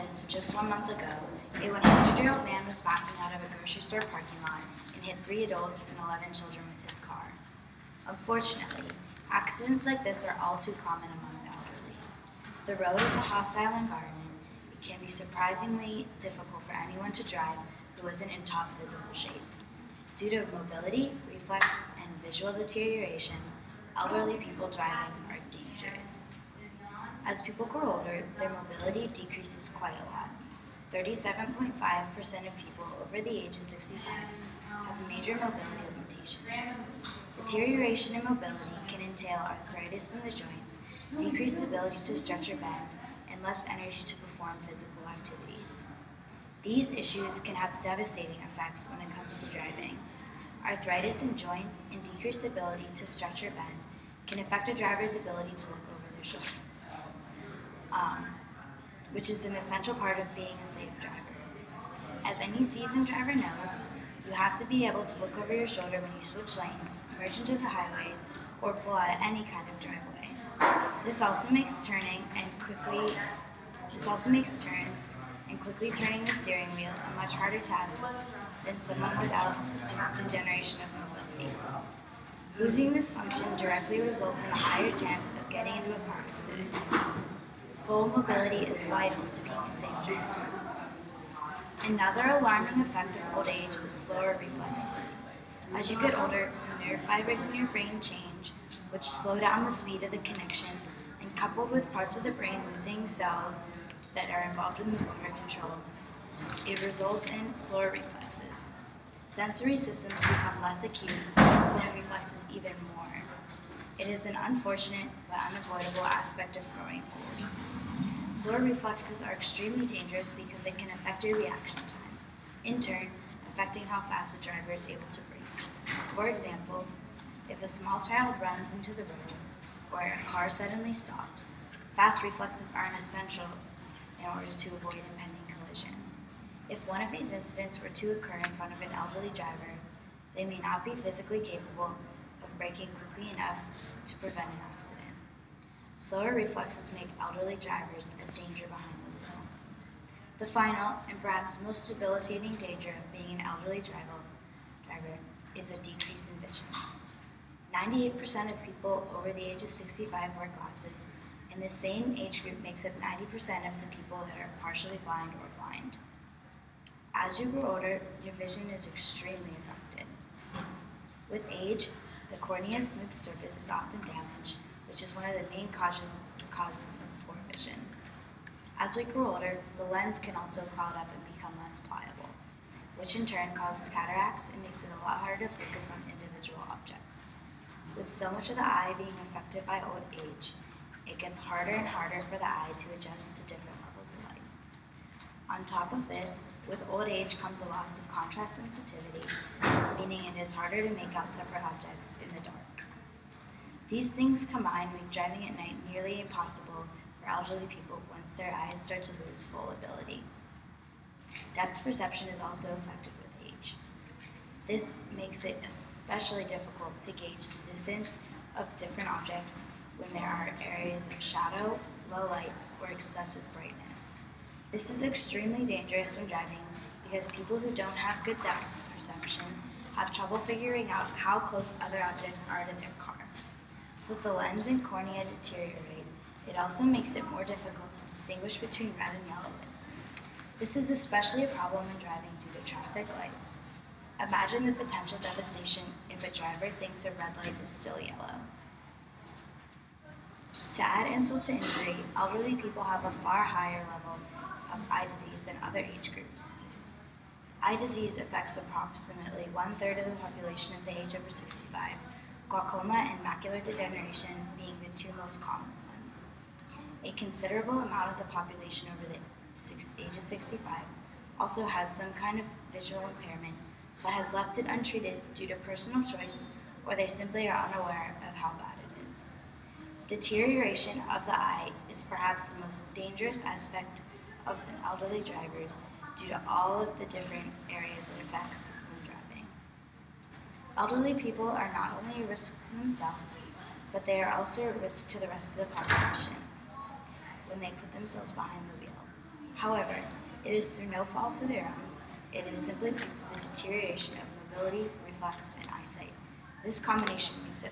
Memphis just 1 month ago, a 100-year-old man was backing out of a grocery store parking lot and hit 3 adults and 11 children with his car. Unfortunately, accidents like this are all too common among the elderly. The road is a hostile environment. It can be surprisingly difficult for anyone to drive who isn't in top physical shape. Due to mobility, reflex, and visual deterioration, elderly people driving are dangerous. As people grow older, their mobility decreases quite a lot. 37.5% of people over the age of 65 have major mobility limitations. Deterioration in mobility can entail arthritis in the joints, decreased ability to stretch or bend, and less energy to perform physical activities. These issues can have devastating effects when it comes to driving. Arthritis in joints and decreased ability to stretch or bend can affect a driver's ability to look over their shoulder, which is an essential part of being a safe driver. As any seasoned driver knows, you have to be able to look over your shoulder when you switch lanes, merge into the highways, or pull out of any kind of driveway. This also makes turns and quickly turning the steering wheel a much harder task than someone without degeneration of mobility. Losing this function directly results in a higher chance of getting into a car accident. Full mobility is vital to being a safe driver. Another alarming effect of old age is slower reflex speed. As you get older, nerve fibers in your brain change, which slow down the speed of the connection, and coupled with parts of the brain losing cells that are involved in the motor control, it results in slower reflexes. Sensory systems become less acute, slowing reflexes even more. It is an unfortunate but unavoidable aspect of growing old. Slower reflexes are extremely dangerous because it can affect your reaction time, in turn affecting how fast the driver is able to brake. For example, if a small child runs into the road or a car suddenly stops, fast reflexes are essential in order to avoid impending collision. If one of these incidents were to occur in front of an elderly driver, they may not be physically capable of braking quickly enough to prevent an accident. Slower reflexes make elderly drivers a danger behind the wheel. The final, and perhaps most debilitating danger of being an elderly driver is a decrease in vision. 98% of people over the age of 65 wear glasses, and the same age group makes up 90% of the people that are partially blind or blind. As you grow older, your vision is extremely affected. With age, the cornea's smooth surface is often damaged, which is one of the main causes of poor vision. As we grow older, the lens can also cloud up and become less pliable, which in turn causes cataracts and makes it a lot harder to focus on individual objects. With so much of the eye being affected by old age, it gets harder and harder for the eye to adjust to different levels of light. On top of this, with old age comes a loss of contrast sensitivity, meaning it is harder to make out separate objects in the dark. These things combined make driving at night nearly impossible for elderly people once their eyes start to lose full ability. Depth perception is also affected with age. This makes it especially difficult to gauge the distance of different objects when there are areas of shadow, low light, or excessive brightness. This is extremely dangerous when driving because people who don't have good depth perception have trouble figuring out how close other objects are to their car. With the lens and cornea deteriorate, it also makes it more difficult to distinguish between red and yellow lights. This is especially a problem when driving due to traffic lights. Imagine the potential devastation if a driver thinks a red light is still yellow. To add insult to injury, elderly people have a far higher level of eye disease than other age groups. Eye disease affects approximately 1/3 of the population of the age over 65, glaucoma and macular degeneration being the two most common ones. A considerable amount of the population over the age of 65 also has some kind of visual impairment, but has left it untreated due to personal choice, or they simply are unaware of how bad it is. Deterioration of the eye is perhaps the most dangerous aspect of an elderly driver due to all of the different areas it affects when driving. Elderly people are not only a risk to themselves, but they are also a risk to the rest of the population when they put themselves behind the wheel. However, it is through no fault of their own. It is simply due to the deterioration of mobility, reflex, and eyesight. This combination makes it